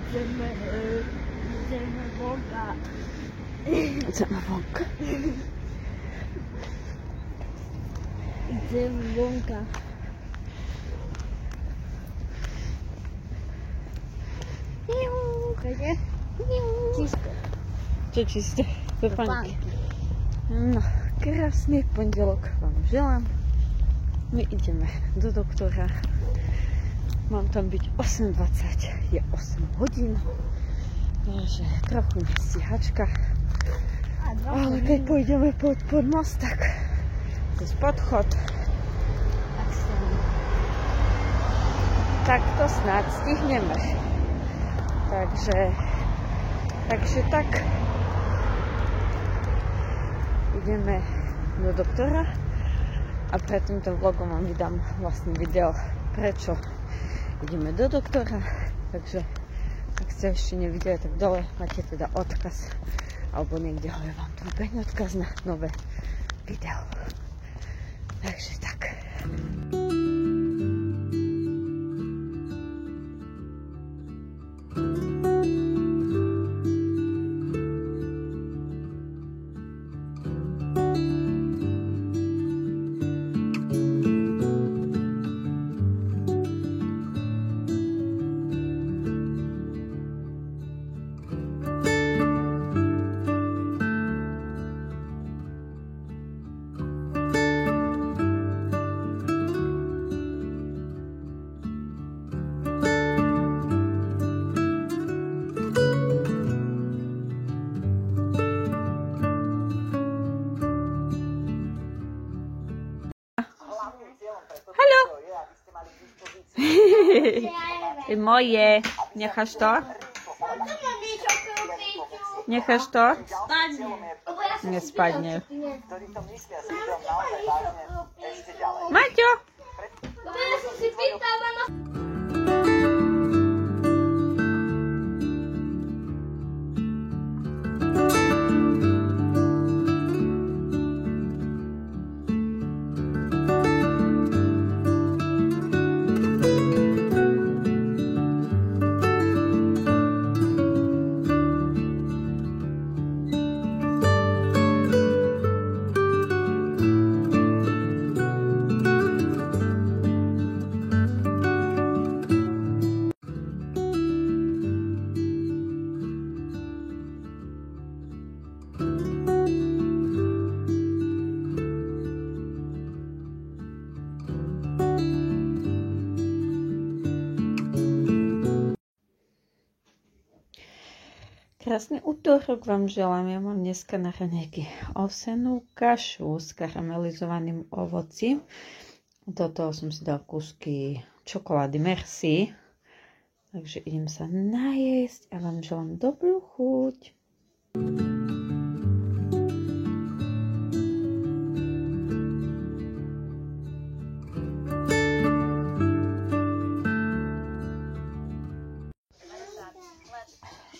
Idziemy vonka. Idziemy vonka. Idziemy vonka. Čisto. Čo čisté? Topánky. No, krásny pondelok vám želám. My ideme do doktora. Mám tam byť 8:20, je 8 hodín. Takže trochu mi stíhačka. Ale keď pôjdeme pod most, tak cez podchod. Tak to snáď stihneme. Takže tak. Ideme do doktora a pred týmto vlogom vám vydám vlastne video, prečo ideme do doktora. Takže ak ste ešte nevideli, tak dole máte teda odkaz, alebo niekde hore vám tu behne odkaz na nové video. Takže tak. I moje. Necháš to? Necháš to? Nespadne. Maťo! Krásny útorok vám želám. Ja mám dneska na raňajky ovsenú kašu s karamelizovaným ovocím. Do toho som si dal kúsky čokolády Merci. Takže idem sa najesť a vám želám dobrú chuť.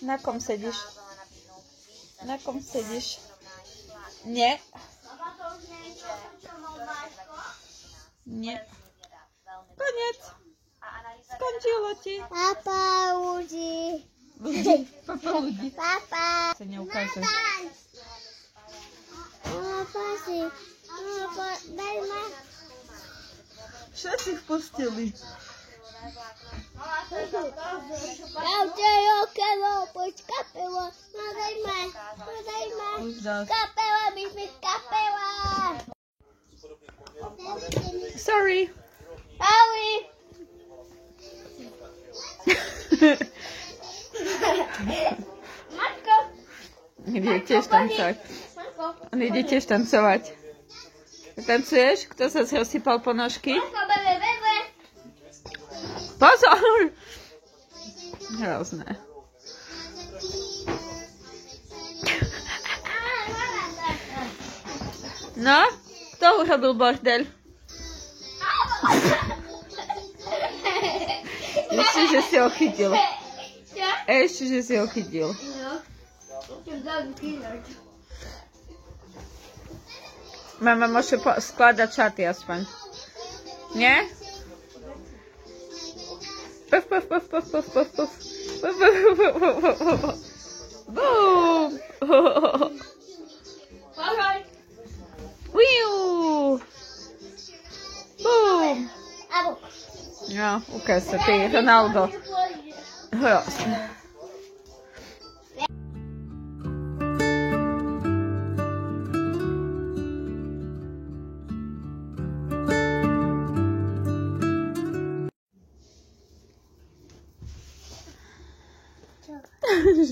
Na kom sedíš? Na kom sedíš? Nie. Nie. Koniec. Skončilo ti. Papa ľudí. Papa ľudí. Papa. Sa neukáže. Papa si. Papa, daj ma. Všetci vpustili. Ja učiť okolo, poď kapela. Daj ma. Kapela, my sme kapela. Sorry. Ahoj. Matko. Ide tiež tancovať. On ide tiež tancovať. Tancuješ? Kto sa rozsypal po nožky? Pozor! Hrozné. No? Kto urobil bordel? Ešte, že si ho chytil. Ešte, že si ho chytil. Mama môže skladať šaty aspoň. Nie? Puf, puf, puf, puf, puf, puf, puf. Boom! Wiu! Boom! No, ukáž sa, ty, Ronaldo. Hrozné.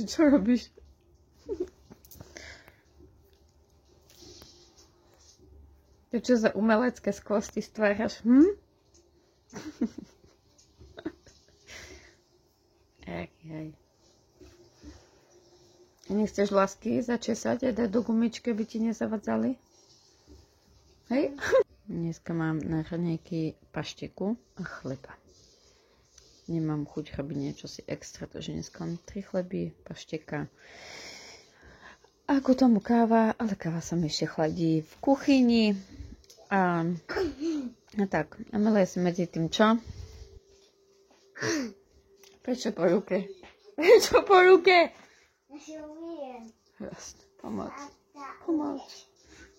Čo robíš? To čo za umelecké skvosty stváraš? Aj. Nechceš lásky začesať a dať do gumičky, aby ti nezavadzali? Hej? Dneska mám na raňajky pašteku a chleba. Nemám chuť robiť niečo si extra, takže dneska mám 3 chleby, pašteka. A k tomu káva, ale káva sa mi ešte chladí v kuchyni. A tak, a milé si medzi tým čo? Prečo po ruke? Prečo po ruke? Jasne, pomoc.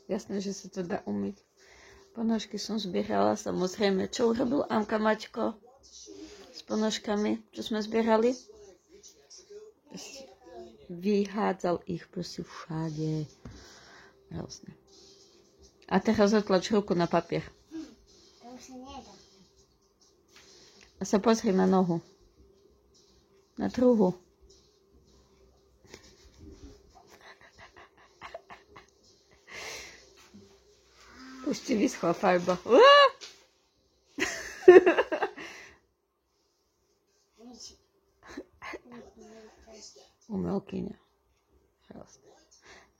Jasné, že sa to dá umyť. Ponožky som zbierala, samozrejme. Čo urobil Amka Maťko s ponožkami, čo sme zbierali? Vyhádzal ich proste všade. Jasne. A teraz zatlač ruku na papier. To už sa nedá. A sa pozri na nohu. Na truhu. Už ti vyschla farba. Umelkyňa.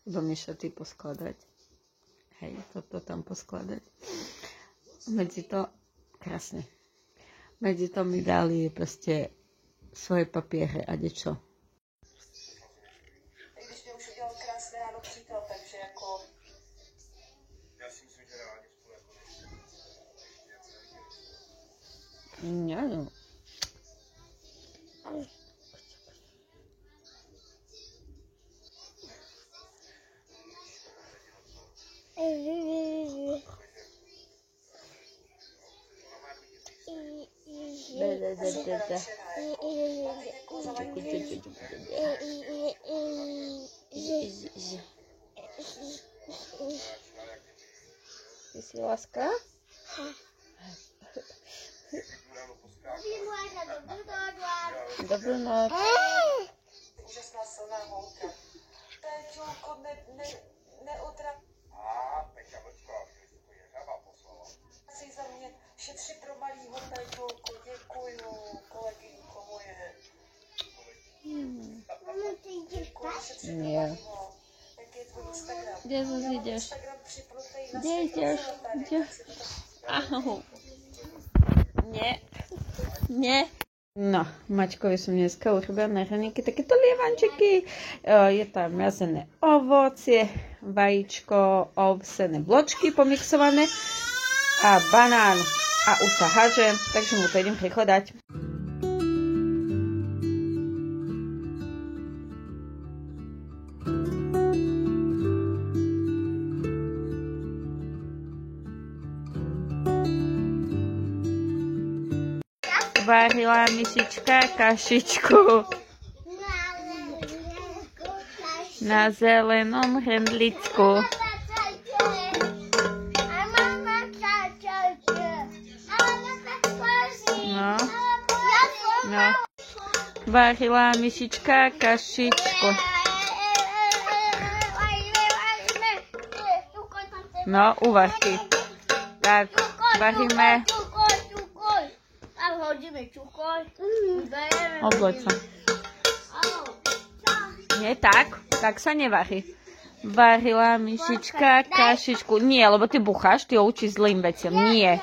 Iba mi šaty poskladať. Hej, toto tam poskladať. Medzi to, krásne. Medzi to mi dali proste svoje papiere a dečo. Když mě už udělal krásné ráno přítel, takže jako... Já si myslím, že rádi spolu jako... Nie. Ty si láska? Dobrú noc. Úžasná silná holka. Péťulko, neodra... Peťa, počko, to je žaba poslala. Si za mě šetři pro malýho Péťulku, děkuju, kolegynko moje. Děkuju, šetři pro malýho. Jak je tvůj Instagram? Kde zase ideš? Instagram připlutej na Kde ideš? Kde? Ahoj. Nie. No, Maťkovi som dneska urobila na raňajky takéto lievančeky. Je tam mrazené ovocie, vajíčko, ovsené bločky pomixované a banán. A už sa haže, takže mu to idem prikladať. Varila myšička kašičku na zelenom hrndlicku. No. Varila myšička kašičku. No, uvarky. Tak, varíme. Obloď sa. Nie tak? Tak sa nevarí. Varila myšička kašičku. Nie, lebo ty bucháš, ty ho učíš zlým veciam. Nie.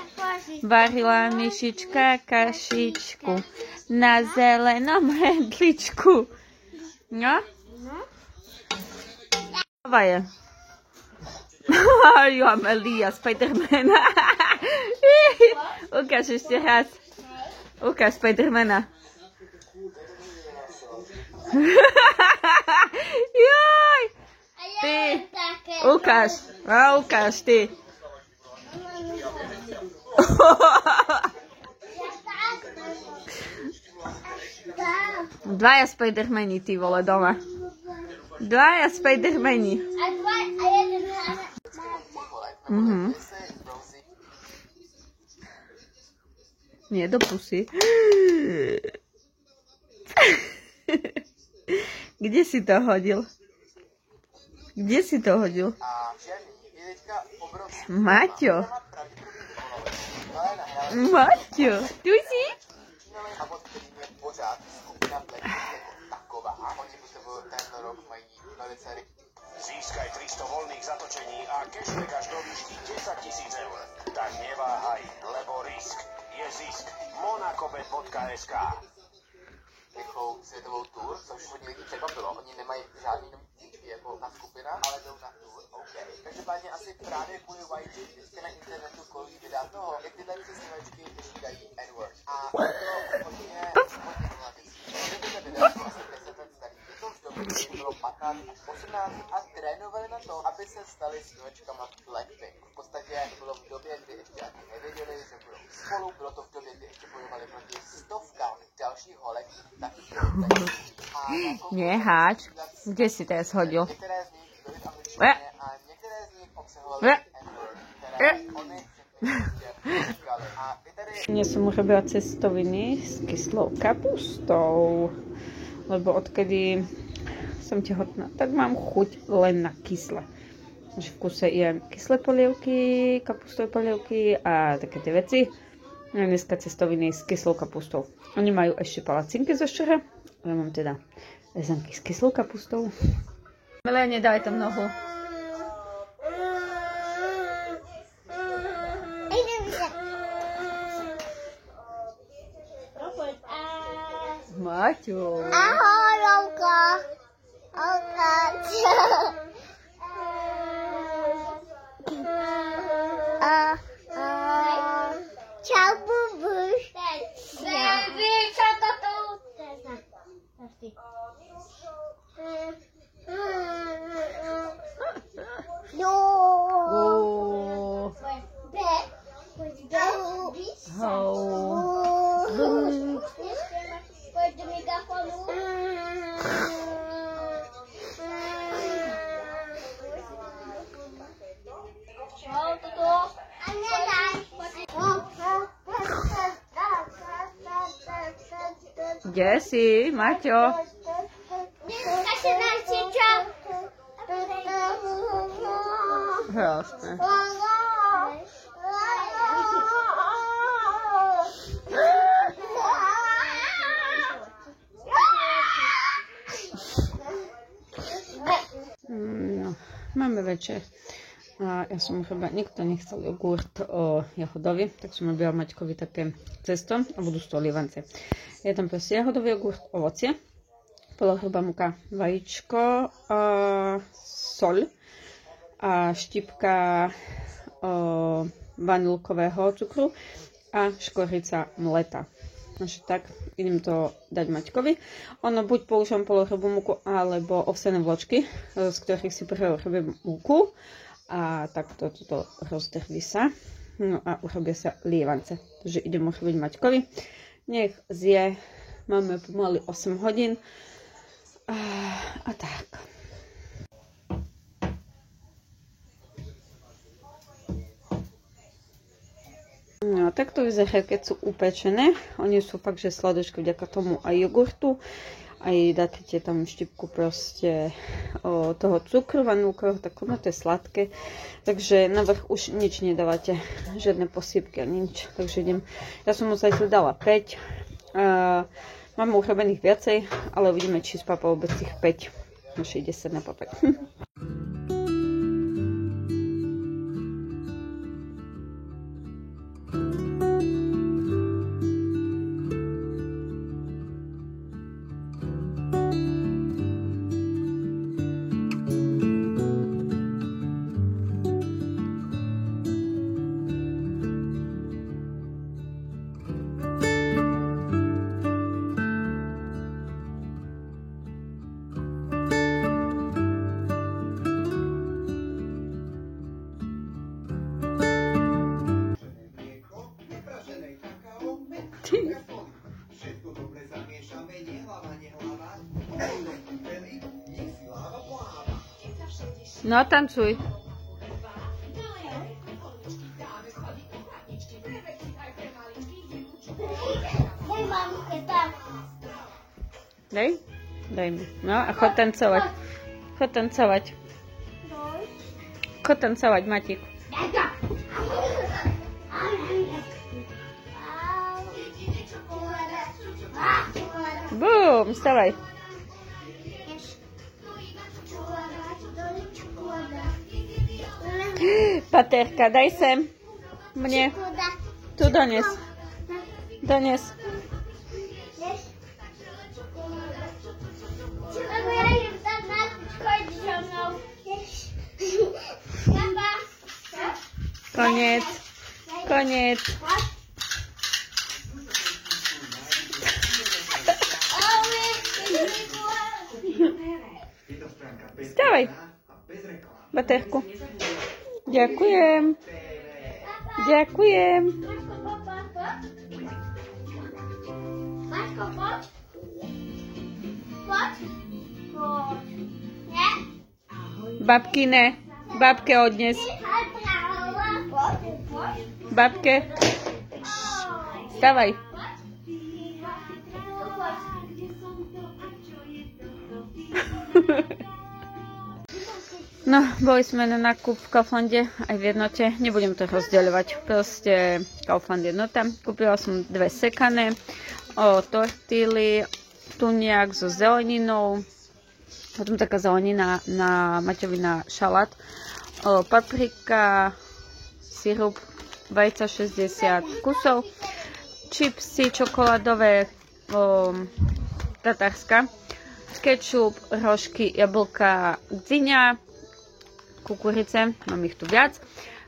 Varila myšička kašičku na zelenom hrndličku. No? Dávaj. Jo, Amelia, Spiderman. Ukáž ešte raz. Ukáž Spidermana. Joj! A ja Ty. mám také. Ukáž. A ukáž, ty. Dvaja Spidermani, ty vole, doma. Dvaja Spidermani. A jeden Mhm. Nie, do pusy. Kde si to hodil? Kde si to hodil? Maťo. Maťo, tu si? Získaj 300 voľných zatočení a cashback až do výšky 10 000 eur. Tak neváhaj, lebo risk je zisk. monacobet.sk Rychlou světovou tour, což hodně lidí překvapilo. Oni nemají žádný jako ta skupina, ale jdou na tour. OK. Každopádně asi právě kvůli YG vždycky na internetu kolují videa toho, jak tyhle přesněvačky říkají N-word. A to hodně mladých. Kdybyste videa, to asi 10 let starý. Je to v době, kdy bylo 15 až 18 a trénovali na to, aby se stali zpěvačkama Blackpink. V podstatě to bylo v době, kdy ještě ani nevěděli, že budou spolu. Bylo to v době, kdy ještě bojovali proti stovkám dalších holek. Nie, háč. Kde si teraz hodil? Některé z nich byly v angličtině a některé z nich obsahovaly N-word, které oni říkali. A vy tady... Dnes som urobila cestoviny s kyslou kapustou, lebo odkedy som tehotná, tak mám chuť len na kysle. Že v kuse jem kyslé polievky, kapustové polievky a také tie veci. A dneska cestoviny s kyslou kapustou. Oni majú ešte palacinky zo ščera, ale mám teda rezanky s kyslou kapustou. Milé, nedávaj tam nohu. Maťo. ahoj, Romko. Čau, bubuš. Baby, čo to tu? No. Oh. Pojď do mikrofonu. A nedaj. Kde si, Maťo? Dneska se naučíča. Jasné. No, máme večer. A ja som urobila, nikto nechcel jogurt jahodový, tak som robila Maťkovi také cesto a budú z toho lievance. Je tam proste jahodový jogurt, ovocie, polohrubá múka, vajíčko, soľ a štipka vanilkového cukru a škorica mleta. Takže tak, idem to dať Maťkovi. Ono buď používam polohrubú múku alebo ovsené vločky, z ktorých si prvé urobím múku. A takto toto rozdrví sa. No a urobia sa lievance. Takže idem urobiť Maťkovi. Nech zje. Máme pomaly 8 hodín. A tak. No, takto vyzerajú, keď sú upečené. Oni sú fakt, že sladočké vďaka tomu aj jogurtu. Aj dáte tam štipku proste toho cukru vanilkového, tak ono to je sladké. Takže na vrch už nič nedávate, žiadne posypky ani nič. Takže idem, ja som mu zajtra dala 5. Mám urobených viacej, ale uvidíme, či spápa vôbec tých 5. Naše 10 na papať. No, tancuj. Daj mamkę, tak. Daj? Daj mi. No, a chod tancovať. Chod tancovať. Chod tancovať, Matík. Bum, vstávaj. Paterka, daj sem. Mne. Tu dones. Dones. Lebo ja idem tam na chodí so mnou. Koniec. Koniec. Vstávaj. Baterku. Ďakujem. Ďakujem. Maťko, poď. Poď. Poď. Nie? Babkine. Babke odnes. Poď. Poď. Babke. Vstávaj. No, boli sme na nákup v Kauflande aj v jednote. Nebudem to rozdeľovať. Proste Kaufland jednota. Kúpila som 2 sekané tortily, tuniak so zeleninou, potom taká zelenina na maťovina šalát, paprika, sirup, vajca 60 kusov, čipsy čokoládové, tatárska, kečup, rožky, jablka, dyňa, kukurice, mám ich tu viac.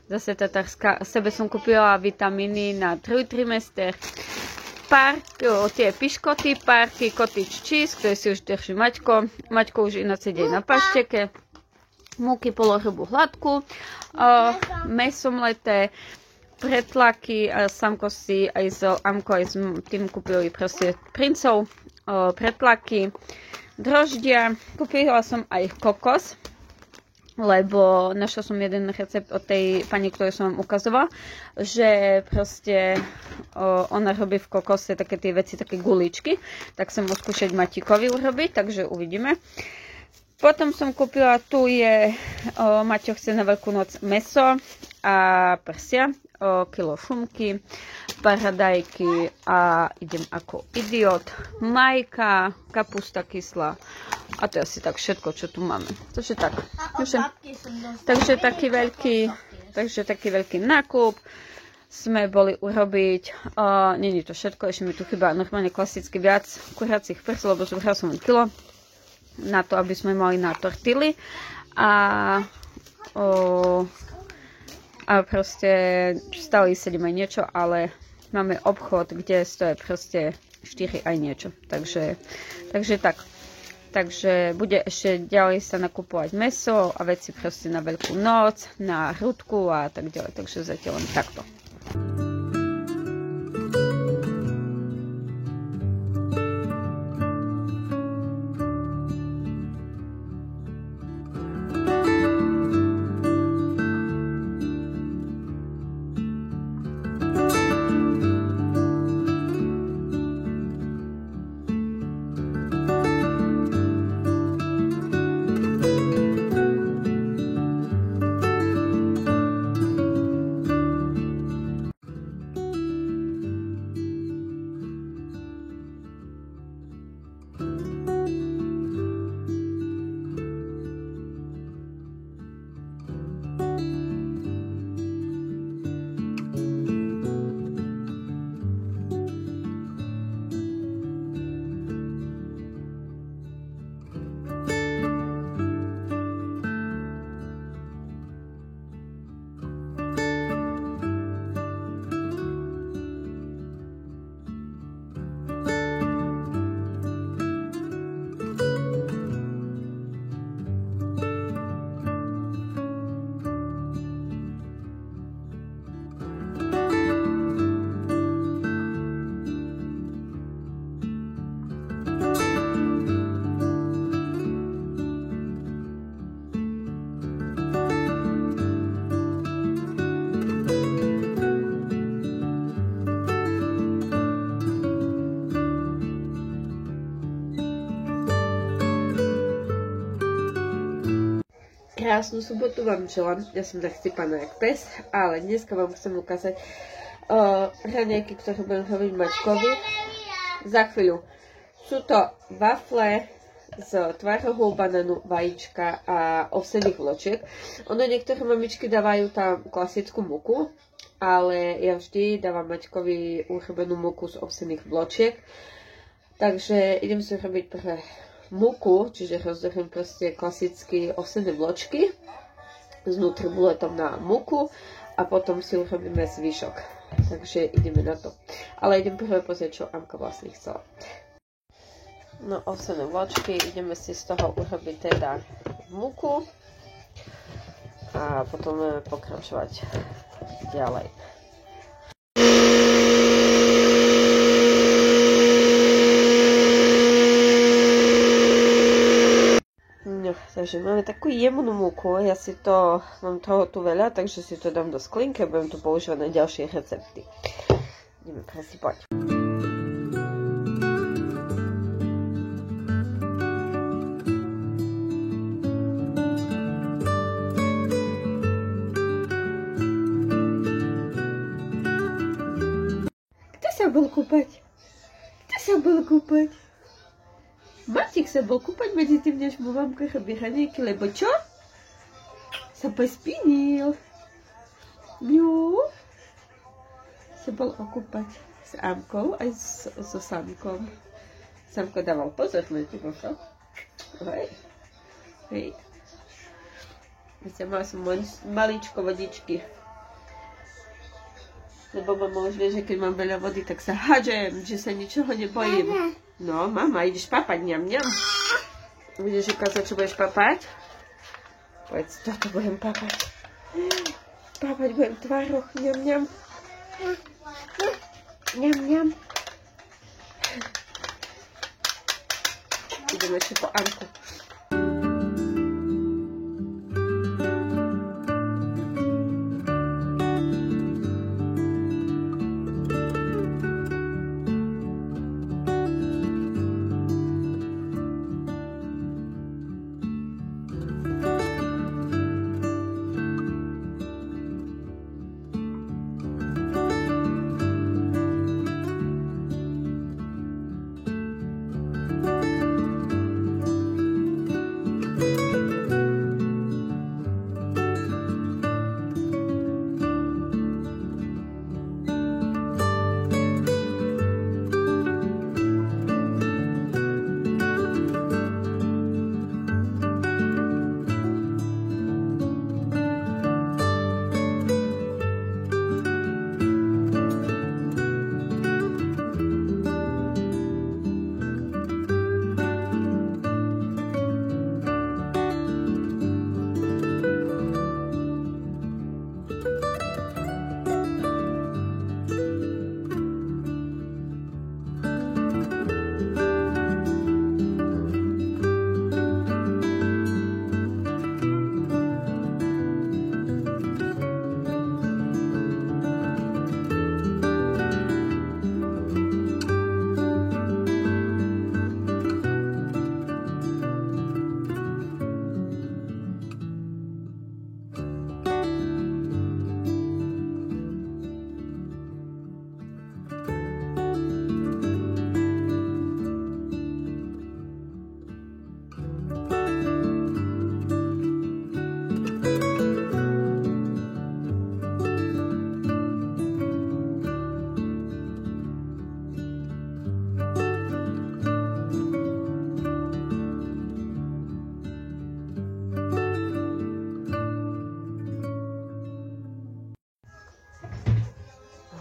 Zase tatárska, sebe som kúpila vitamíny na 3 trimester, tie piškoty, párky, cottage cheese, ktoré si už drží Maťko. Maťko už ináč sedí na pašteke, múky polohrubú hladku, mäso mleté, pretlaky, Samko si aj s Amko aj s tým kúpili proste princov, pretlaky, droždia, kúpila som aj kokos, lebo našla som jeden recept od tej pani, ktorú som vám ukazovala, že proste ona robí v kokose také tie veci, také guličky, tak som skúšať Matíkovi urobiť, takže uvidíme. Potom som kúpila, tu je, Maťo chce na Veľkú noc mäso a prsia, kilo šunky, paradajky a idem ako idiot, majka, kapusta kyslá a to je asi tak všetko, čo tu máme. Takže tak. Takže taký veľký nákup sme boli urobiť. Není to všetko, ešte mi tu chýba normálne klasicky viac kuracích prsov, lebo zobrala som kilo na to, aby sme mali na tortily a proste stále sedím aj niečo, ale máme obchod, kde stojí proste 4 aj niečo. Takže tak. Takže bude ešte ďalej sa nakupovať mäso a veci proste na Veľkú noc, na hrudku a tak ďalej. Takže zatiaľ len takto. Krásnu sobotu vám želám. Ja som nachcípaná jak pes, ale dneska vám chcem ukázať raňajky, ktoré budem robiť Maťkovi. Za chvíľu. Sú to wafle z tvarohu, banánu, vajíčka a ovsených vločiek. Niektoré mamičky dávajú tam klasickú múku, ale ja vždy dávam Maťkovi urobenú múku z ovsených vločiek. Takže idem si robiť prvé múku, čiže rozdrhem proste klasicky ovsené vločky s nutribuletom na múku a potom si urobíme zvyšok. Takže ideme na to. Ale idem prvé pozrieť, čo Amka vlastne chcela. No, ovsené vločky, ideme si z toho urobiť teda múku a potom budeme pokračovať ďalej. No, takže máme takú jemnú múku, mám toho tu veľa, takže si to dám do sklinky a budem to používať na ďalšie recepty. Ideme presypať. Kto sa bol kúpať? Martik sa bol kúpať medzi tým, než mu mamka robí raňajky, lebo čo? Sa pospínil. No. Sa bol okúpať s Amkou aj so Samkom. Samko dával pozor na teba, čo? Hej. Mal som maličko vodičky. Lebo mama už vie, že keď mám veľa vody, tak sa hádžem, že sa ničoho nebojím. No, mama, ideš papať, ňam. Budeš ukázať, čo budeš papať? Povedz, toto budem papať. Papať budem tvároch, ňam. Ňam. Ideme ešte po Amku.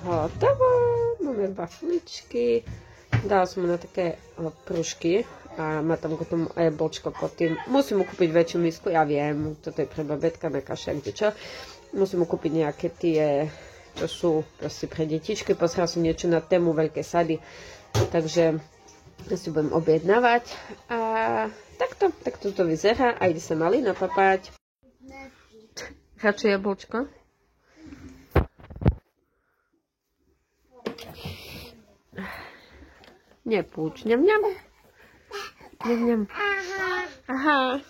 Hotovo, máme wafličky, dala som na také pružky a má tam k tomu jablčko pod tým. Musím mu kúpiť väčšiu misku, ja viem, toto je pre babetka na kaše, kde čo. Musím mu kúpiť nejaké tie, čo sú proste pre detičky, pozrela som niečo na tému veľké sady, takže si budem objednávať a takto to vyzerá a ide sa malý napapať. Radšej jablčko? Nepúč, ňam. Aha.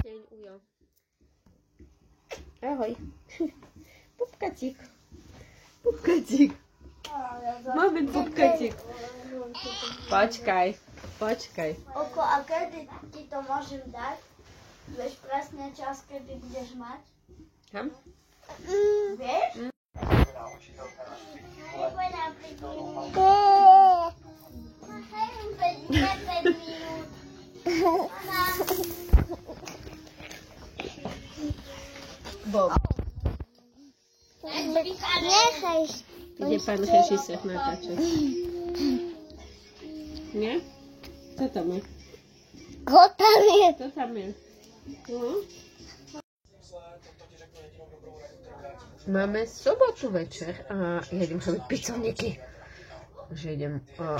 Deň, Ujo. Ahoj. Pupkacík. Pupkacík. Máme pupkacík. Počkaj. Oko, a kedy ti to môžem dať? Vieš presne čas, kedy budeš mať? Kam? Vieš? Bob. Nechaj. Ide pán režisér natáčať. Nie? Co tam je? Kto tam je? Co tam je? No? Máme sobotu večer a ja idem robiť picovníky. Že idem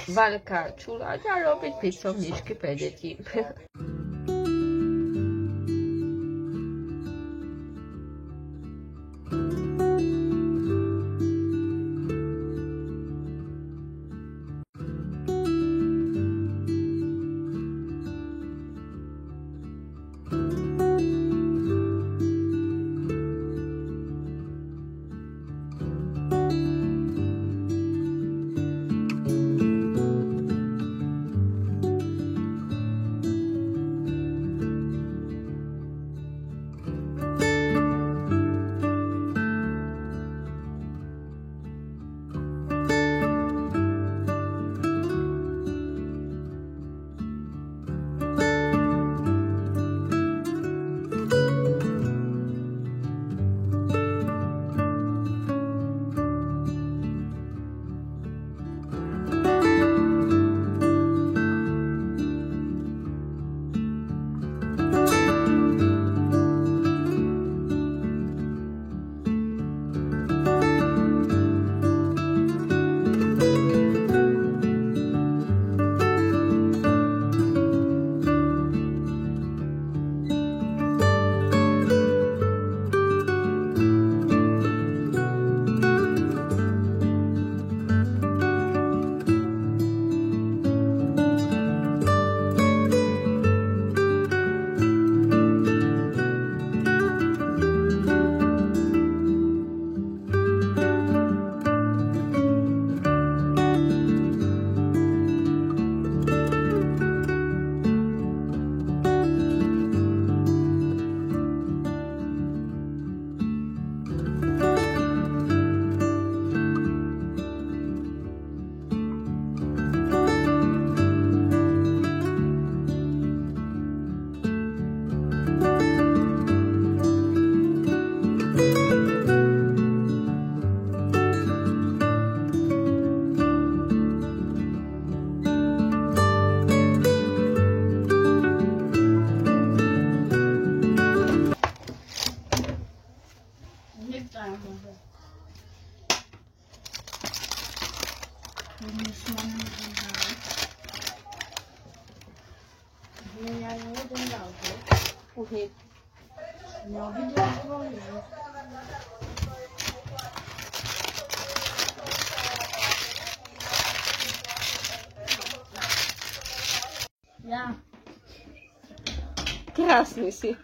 Vaľka čulať a robiť picovničky pre deti. Ja. Krásny si.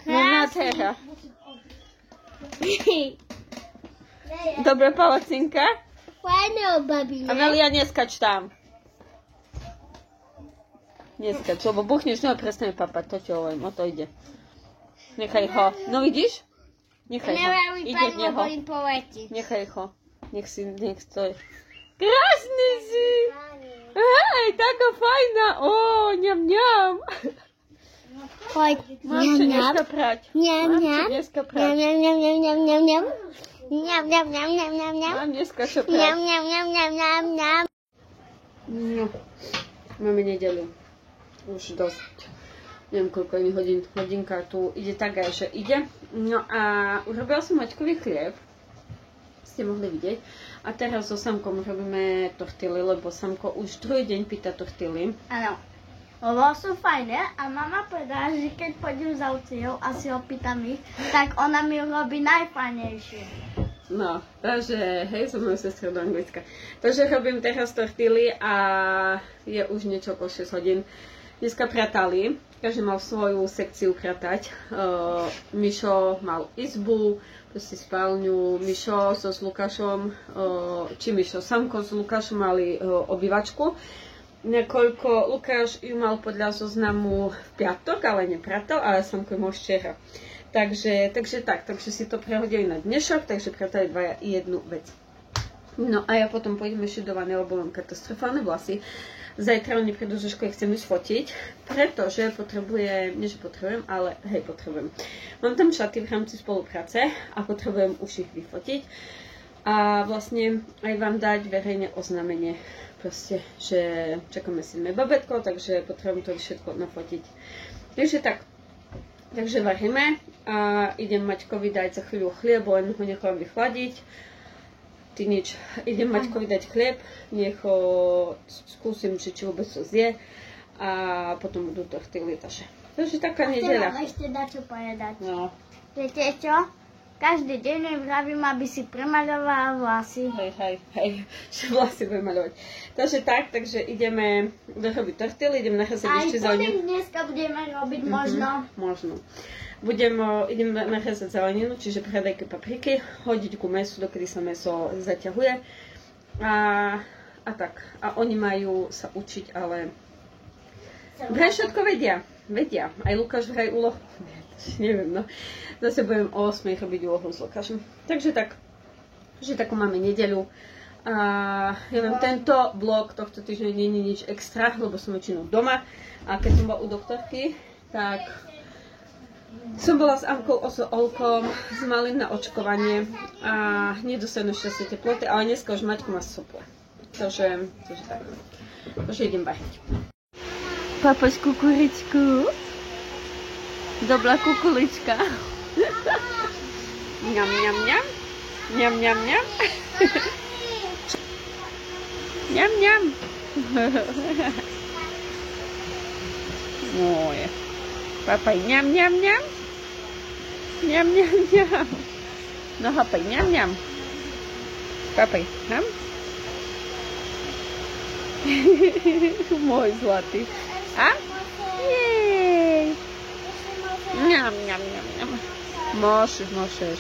Nádhera. Dobre, palacinka? Fajného, babi, ne? Amelia, neskač tam. Neskač, lebo buchneš, no prestane papať, to ti hovorím, o to ide. Nechaj ho. No vidíš? Nechaj ho. Ide v neho. Nechaj ho. Nech stojí. Krásny si! Hej, taká fajná. Ó, ňam, ňam. Poď, Mám čo dneska prať. Mám čo dneska prať. Mám dneska čo prať. No, máme nedeľu. Už dosť. Neviem, koľko je hodín. Hodinka tu ide tak aj, že ide. No a urobila som maťkový chlieb. Ste mohli vidieť. A teraz so Samkom robíme tortily, lebo Samko už druhý deň pýta tortily. Áno. Lebo sú fajné a mama povedala, že keď pôjdem za Luciou a si opýtam ich, tak ona mi robí najfajnejšie. No, takže hej, som moju sestrou do Anglicka. Takže robím teraz tortily a je už niečo po 6 hodín. Dneska pratali, každý mal svoju sekciu pratať. Mišo mal izbu, proste spálňu, Mišo so s Lukášom, či Mišo, Samko s Lukášom mali obývačku. Nakoľko Lukáš ju mal podľa zoznamu v piatok, ale nepratal, ale Samko ju mal včera. Takže si to prehodili na dnešok, takže pratali dvaja jednu vec. No a ja potom pôjdem ešte do vany, lebo mám katastrofálne vlasy. Zajtra oni prídu zo školy, chcem ísť fotiť, pretože potrebujem, nie že potrebujem, ale hej, potrebujem. Mám tam šaty v rámci spolupráce a potrebujem už ich vyfotiť. A vlastne aj vám dať verejne oznámenie, proste, že čakáme si babetko, takže potrebujem to všetko nafotiť. Takže tak. Takže varíme a idem Maťkovi dať za chvíľu chlieb, len ho nechám vychladiť. Ty nič, idem Maťkovi dať chlieb, nech ho skúsim, či vôbec to zje a potom budú tortily. Takže taká nedeľa. Chcem vám ešte dať čo povedať. No. Viete čo? Každý deň jej vravím, aby si premaľovala vlasy. Hej, že vlasy budem maľovať. Takže ideme dorobiť tortily, idem nachádzať ešte zeleninu. Aj dneska budeme robiť možno. Možno. Idem nachádzať zeleninu, čiže paradajky, papriky, hodiť ku mesu, dokedy sa meso zaťahuje. A tak. A oni majú sa učiť, ale vraj všetko vedia. Aj Lukáš vraj úlohu. Neviem, no. Zase budem o 8 robiť úlohu s Lukášom. Takže tak. Takže takú máme nedeľu. A ja viem, tento vlog tohto týždňa nie je nič extra, lebo som väčšinou doma. A keď som bola u doktorky, tak som bola s Amkou, Olkom, s malým na očkovanie a nedostanú šťastie teploty, ale dneska už Maťko má sople. Takže tak. Takže idem variť. Papaš kukuričku. Dobrá kukulička. Mňam, mňam, mňam. Mňam, mňam, mňam. Mňam, mňam. Moje. Papaj, mňam, mňam, mňam. Mňam, mňam, mňam. No hapaj, mňam, mňam. Papaj, mňam. Môj zlatý. A? Jej. Mňam, mňam, mňam, mňam. Môžeš.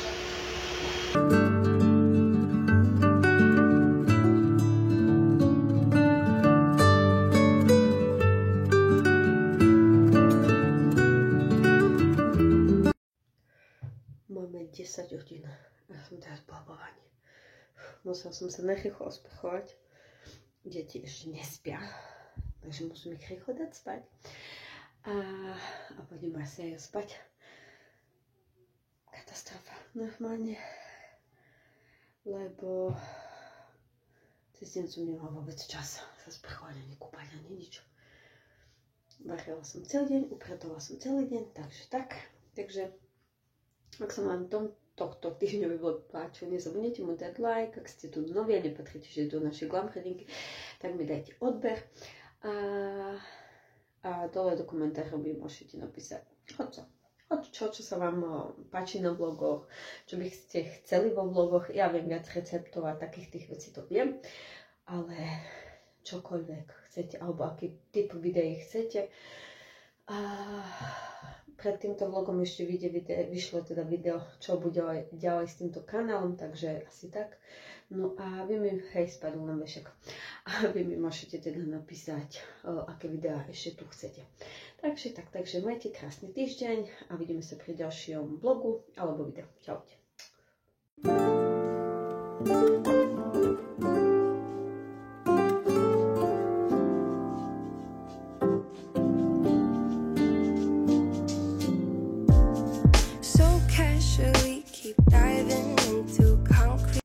Máme 10 hodín a ja som teraz v babovaní. Musela som sa narýchlo osprchovať. Deti ešte nespia, takže musím ich rýchlo dať spať. A pôjdem asi aj spať. Katastrofa, normálne. Lebo cez deň som nemala vôbec čas sa sprchovať, ani kúpať, ani nič. Varila som celý deň, upratala som celý deň, takže tak. Takže ak sa vám tohto týždňový vlog páčil, nezabudnite mu dať like, ak ste tu noví a nepatríte do našej glam hrdinky, tak mi dajte odber. A dole do komentárov mi môžete napísať čo sa vám páči na vlogoch, čo by ste chceli vo vlogoch. Ja viem viac receptov a takých tých vecí to viem, ale čokoľvek chcete, alebo aký typ videí chcete. A pred týmto vlogom ešte vyšlo teda video, čo bude ďalej s týmto kanálom, takže asi tak. No a vy mi, spadol na vešak. A vy mi môžete teda napísať, aké videá ešte tu chcete. Takže majte krásny týždeň a vidíme sa pri ďalšom vlogu alebo videu. Čaute.